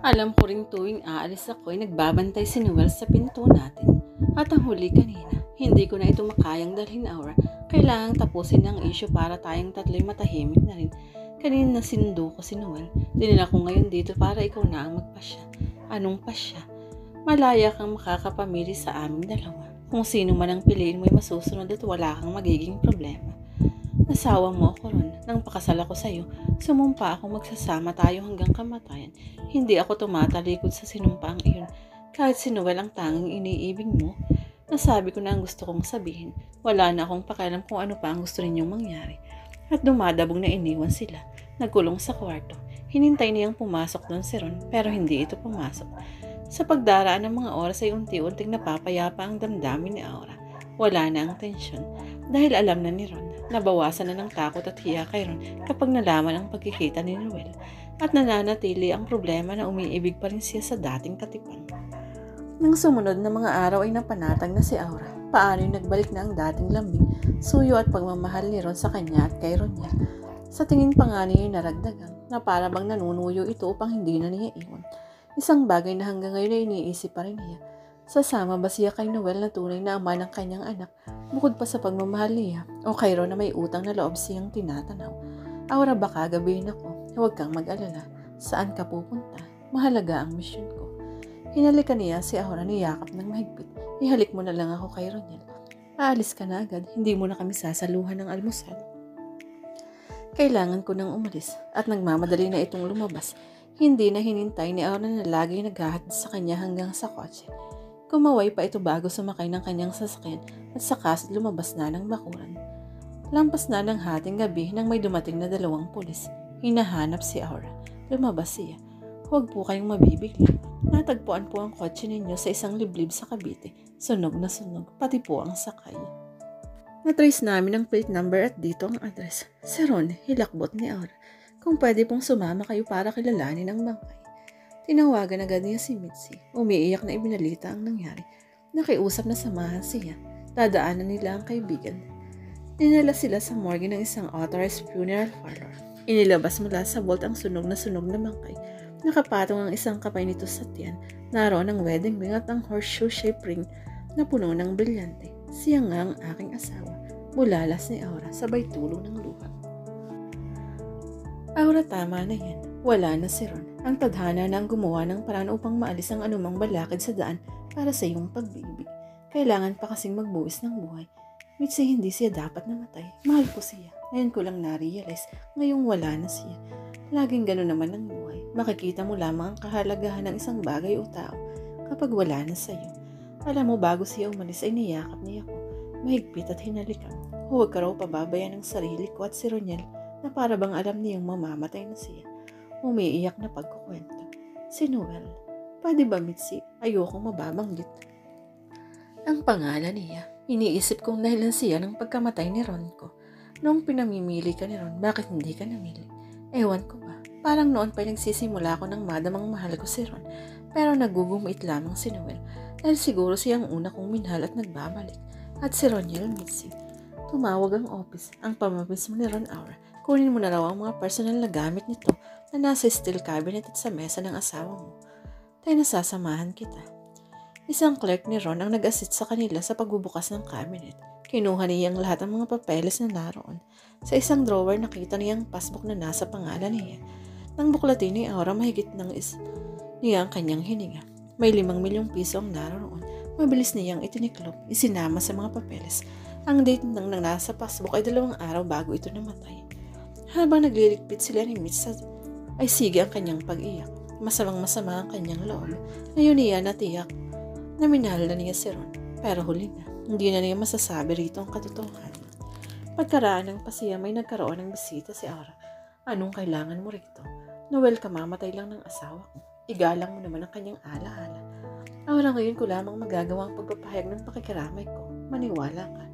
Alam ko ring tuwing aalis ako ay nagbabantay si Noel sa pinto natin. At ang huli kanina, hindi ko na ito makayang dalhin Aura. Kailangang tapusin ang issue para tayong tatlo'y matahimik na rin. Kanina sinundo ko si Noel. Dinala ko ngayon dito para ikaw na ang magpasya. Anong pasya? Malaya kang makakapamili sa aming dalawa. Kung sino man ang piliin mo ay masusunod at wala kang magiging problema. Nasawa mo ako ron. Nang pakasal ako sa'yo, sumumpa ako magsasama tayo hanggang kamatayan. Hindi ako tumatalikod sa sinumpaang iyon. Kahit si Noel ang tanging iniibig mo, nasabi ko na ang gusto kong sabihin. Wala na akong pakialam kung ano pa ang gusto ninyong mangyari. At dumadabog na iniwan sila. Nagkulong sa kwarto. Hinintay niyang pumasok doon si Ron, pero hindi ito pumasok. Sa pagdaraan ng mga oras ay unti-unting napapayapa ang damdamin ni Aura. Wala na ang tensyon. Dahil alam na ni Ron, nabawasan na ng takot at hiya kay Ron kapag nalaman ang pagkikita ni Noel. At nananatili ang problema na umiibig pa rin siya sa dating katipan. Nang sumunod na mga araw ay napanatag na si Aura. Paano yung nagbalik na ang dating lambing, suyo at pagmamahal ni Ron sa kanya at kay Roniel. Sa tingin pa nga niya yung naragdagan na para bang nanunuyo ito upang hindi na niya iwan. Isang bagay na hanggang ngayon ay iniisip pa rin niya. Sasama ba siya kay Noel na tunay na ama ng kanyang anak bukod pa sa pagmamahal niya o kay Ron na may utang na loob siyang tinatanaw? Aura, baka gabihin ako. Huwag kang mag-alala. Saan ka pupunta? Mahalaga ang misyon ko. Hinalikan niya si Aura niyakap ng mahigpit. Ihalik mo na lang ako kay Roniel. Aalis ka na agad. Hindi mo na kami sasaluhan ng almusal. Kailangan ko nang umalis at nagmamadali na itong lumabas. Hindi na hinintay ni Aura na lagi naghahatid sa kanya hanggang sa kotse. Kumaway pa ito bago sumakay ng kanyang sasakyan at sakas lumabas na ng bakuran. Lampas na ng hating gabi nang may dumating na 2 pulis. Hinahanap si Aura. Lumabas siya. Huwag po kayong mabibigla. Natagpuan po ang kotse ninyo sa isang liblib sa Cavite. Sunog na sunog, pati po ang sakay. Natrace namin ang plate number at dito ang address. Si Ron, hilakbot ni Aura. Kung pwede pong sumama kayo para kilalanin ang bangkay. Tinawagan agad niya si Mitzi. Umiiyak na ibinalita ang nangyari. Nakiusap na samahan siya. Dadaanan nila ang kaibigan. Dinala sila sa morgue ng isang authorized funeral parlor. Inilabas mula sa vault ang sunog na bangkay. Nakapatong ang isang kamay nito sa tiyan. Naroon ang wedding ring at ang horseshoe-shaped ring na puno ng brilyante. Siya nga ang aking asawa. Bulalas ni Aura sabay tulo ng luha. Aura, tama na yan. Wala na si Ron. Ang tadhana na ang gumawa ng paraan upang maalis ang anumang balakid sa daan para sa iyong pag-ibig. Kailangan pa kasing magbuwis ng buhay. Mitzi, hindi siya dapat namatay. Mahal ko siya. Ngayon ko lang na-realize. Ngayong wala na siya. Laging gano'n naman ang buhay. Makikita mo lamang ang kahalagahan ng isang bagay o tao kapag wala na sa iyo. Alam mo, bago siya umalis ay niyakap niya ako. Mahigpit at hinalikan. Huwag ka raw pababayan ng sarili ko at si Roniel na para bang alam niyang mamamatay na siya. Umiiyak na pagkukwento. Si Noel. Pwede ba, Mitzi? Ayokong mababanggit. Ang pangalan niya. Iniisip kong dahilan siya ng pagkamatay ni Ron ko. Noong pinamimili ka ni Ron, bakit hindi ka namili? Ewan ko ba? Parang noon pa nagsisimula ako ng madamang mahal ko si Ron. Pero nagugumit lamang si Noel. Dahil siguro siya ang una kong minahal at nagbabalik. At si Roniel, Mitzi. Tumawag ang office. Ang pamabis mo ni Ron, Aura. Kunin mo na raw ang mga personal na gamit nito na nasa steel cabinet at sa mesa ng asawa mo. Tayo nasasamahan kita. Isang clerk ni Ron ang nag-assist sa kanila sa pagbubukas ng cabinet. Kinuha niya ang lahat ng mga papeles na naroon. Sa isang drawer nakita niya ang passbook na nasa pangalan niya. Nang buklatin ni Aura, mahigit niya ang kanyang hininga. May 5 milyong piso ang naroon. Mabilis niyang itiniklop, isinama sa mga papeles. Ang date ng nasa passbook ay 2 araw bago ito namatay. Habang nagliligpit sila ni Mitch ay sige ang kanyang pag-iyak. Masamang-masama ang kanyang loob. Ngayon niya natiyak na minahal na niya si Ron. Pero huli na, hindi na niya masasabi rito ang katotohanan. Pagkaraan ng pasiya may nagkaroon ng bisita si Aura. Anong kailangan mo rito? Noel, kamamatay lang ng asawa ko. Igalang mo naman ang kanyang alaala. Aura, ngayon ko lamang magagawa ang pagpapahayag ng pakikiramay ko. Maniwala ka.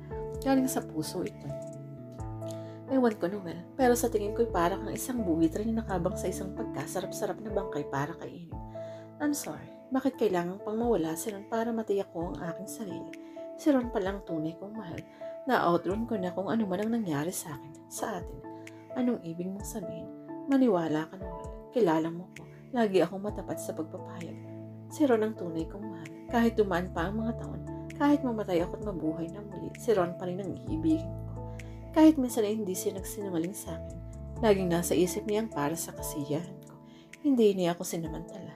Galing sa puso ito. Ewan ko, Noel, pero sa tingin ko'y para kang isang buwitre na nakabang sa isang pagkasarap-sarap na bangkay para kainin. I'm sorry, bakit kailangan pang mawala si Ron para matiyak ko ang aking sarili? Si Ron palang tunay kong mahal. Na-outrun ko na kung ano man ang nangyari sa akin, sa atin. Anong ibig mong sabihin? Maniwala ka, Noel. Kilala mo ko. Lagi akong matapat sa pagpapahayag. Si Ron ang tunay kong mahal. Kahit dumaan pa ang mga taon, kahit mamatay ako at mabuhay na muli, si Ron pa rin ang iibigin ko. Kahit minsan ay hindi siya nagsinungaling sa akin, laging nasa isip niya ang para sa kasiyahan ko. Hindi niya ako sinamantala.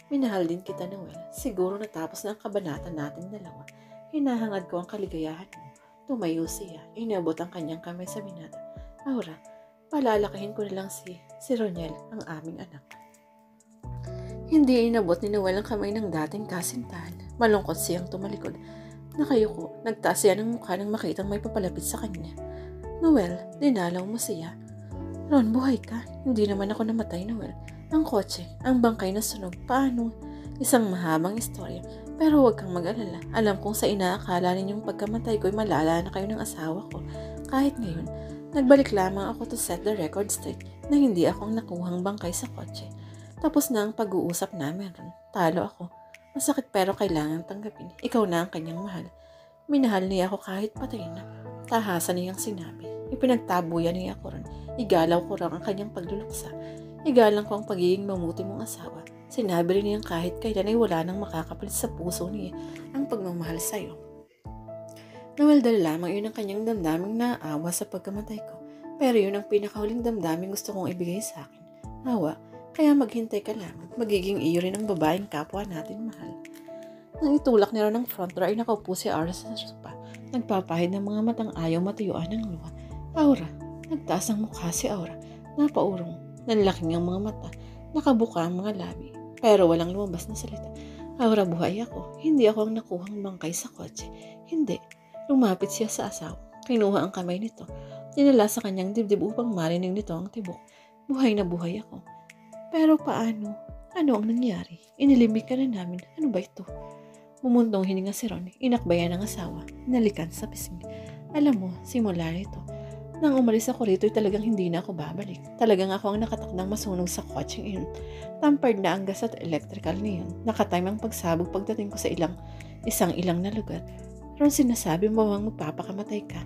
Minahal din kita, Noel. Siguro natapos na ang kabanata natin dalawa. Hinahangad ko ang kaligayahan mo. Tumayo siya. Inabot ang kanyang kamay sa binata. Aura, palalakahin ko na lang si Roniel, ang aming anak. Hindi inabot ni Noel ang kamay ng dating kasintahan. Malungkot siyang tumalikod. Nakayuko, nagtaas siya ng mukha nang makitang may papalapit sa kanya. Noel, dinalaw mo siya. Ron, buhay ka. Hindi naman ako namatay, Noel. Ang kotse, ang bangkay na sunog, paano? Isang mahabang istorya. Pero huwag kang mag-alala. Alam kong sa inaakala ninyong pagkamatay ko'y malala na kayo ng asawa ko. Kahit ngayon, nagbalik lamang ako to set the record straight na hindi akong nakuhang bangkay sa kotse. Tapos na ang pag-uusap namin ron. Talo ako. Masakit pero kailangan tanggapin. Ikaw na ang kanyang mahal. Minahal niya ako kahit patay na. Tahasan niyang sinabi. Ipinagtabuyan niya ako ron. Igalaw ko rin ang kanyang pagluluksa. Igalang ko ang pagiging mamuti mong asawa. Sinabi rin niyang kahit kailan ay wala nang makakapalit sa puso niya ang pagmamahal sa'yo. Noel, dala lamang yun ang kanyang damdaming naaawa sa pagkamatay ko. Pero yun ang pinakahuling damdaming gusto kong ibigay sa akin. Awa. Kaya maghintay ka lamang. Magiging iyo rin ang babaeng kapwa natin mahal. Nang itulak niya ng front door ay nakaupo si Aura sa sopa. Nagpapahid ng mga matang ayaw matuyuan ng luha. Aura. Nagtaas ang mukha si Aura. Napaurong. Nanlaking ang mga mata. Nakabuka ang mga labi. Pero walang lumabas na salita. Aura, buhay ako. Hindi ako ang nakuhang bangkay sa kotse. Hindi. Lumapit siya sa asawa. Kinuha ang kamay nito. Dinala sa kanyang dibdib upang marinig nito ang tibok. Buhay na buhay ako. Pero paano? Ano ang nangyari? Inilimik ka na namin. Ano ba ito? Mumuntong hininga si Ron. Inakbayan ng asawa. Nalikan sa pisngi. Alam mo, simula nito. Nang umalis ako rito, talagang hindi na ako babalik. Talagang ako ang nakatakdang masunog sa kotseng iyon. Tampered na ang gas at electrical niyon. Nakatime ang pagsabog pagdating ko sa isang ilang na lugar. Ron, sinasabi mo bang magpapakamatay ka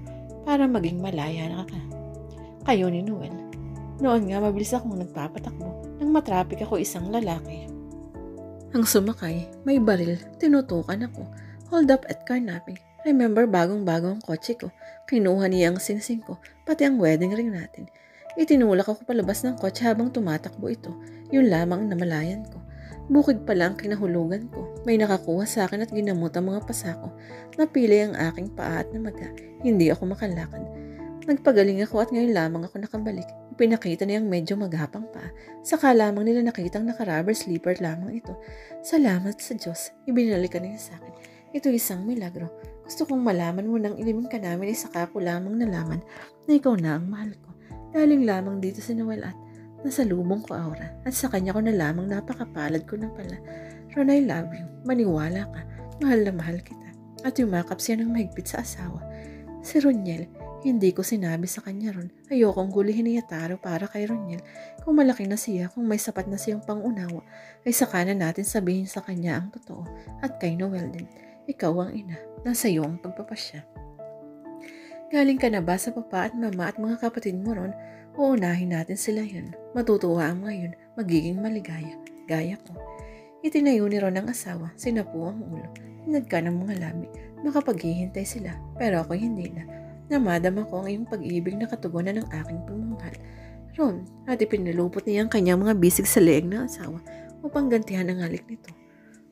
para maging malaya na ka? Kayo ni Noel. Noon nga, mabilis akong nagpapatakbo. Nang matrapik ako isang lalaki. Ang sumakay, may baril, tinutukan ako. Hold up at carnapping. Remember, bagong-bago ang kotse ko. Kinuha niya ang singsing ko, pati ang wedding ring natin. Itinulak ako palabas ng kotse habang tumatakbo ito. Yun lamang ang namalayan ko. Bukid pala ang kinahulugan ko. May nakakuha sa akin at ginamot ang mga pasa ko. Napili ang aking paa at namaga. Hindi ako makalakad. Nagpagaling ako at ngayon lamang ako nakabalik. Ipinakita niyang medyo maghapang pa. Saka lamang nila nakitang naka-rubber slipper lamang ito. Salamat sa Diyos. Ibinalikan niya sa akin. Ito isang milagro. Gusto kong malaman mo nang ilimin ka namin ay saka ko lamang nalaman na ikaw na ang mahal ko. Galing lamang dito sa Noel at nasa lubong ko, Aura. At sa kanya ko na lamang napakapalad ko na pala. Ron, I love you. Maniwala ka. Mahal na mahal kita. At yumakap siya ng mahigpit sa asawa. Si Roniel. Hindi ko sinabi sa kanya ron. Ayokong gulihin ni Yataro para kay Roniel. Kung malaki na siya, kung may sapat na siyang pangunawa, ay saka na natin sabihin sa kanya ang totoo. At kay Noel din. Ikaw ang ina. Nasa iyo ang pagpapasya. Galing ka na ba sa papa at mama at mga kapatid mo ron? Uunahin natin sila yun. Matutuwa ang ngayon. Magiging maligaya. Gaya ko. Itinayo ni Ron ang asawa. Sinapu ang ulo. Hinagka ng mga labi. Makapaghihintay sila. Pero ako hindi na. Namadama ko ang iyong pag-ibig na katugunan ng aking pagmamahal. Ron, at ipinalupot niya ang kanyang mga bisig sa leeg ng asawa upang gantihan ang halik nito.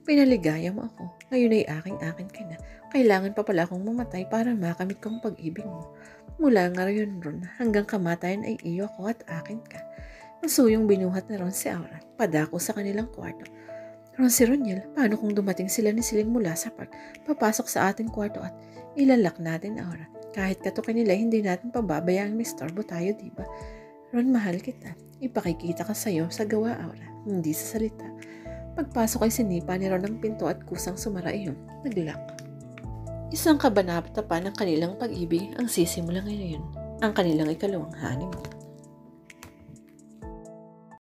Pinaligaya mo ako. Ngayon ay aking-akin ka na. Kailangan pa pala akong mamatay para makamit ko ang pag-ibig mo. Mula nga rin, Ron, hanggang kamatayan ay iyo ako at akin ka. Masuyong binuhat na Ron si Aura. Padako sa kanilang kwarto. Ron, si Roniel, paano kung dumating sila ni Siling mula sa park? Papasok sa ating kwarto at ilalak natin, Aura. Kahit katukin nila, hindi natin pababayaan may istorbo tayo, diba? Ron, mahal kita. Ipakikita ka sa'yo sa gawa, Aura. Hindi sa salita. Pagpasok ay sinipa ni Ron ang pinto at kusang sumara iyon. Naglock. Isang kabanata pa ng kanilang pag-ibig ang sisimula ngayon. Ang kanilang ikalawang honeymoon.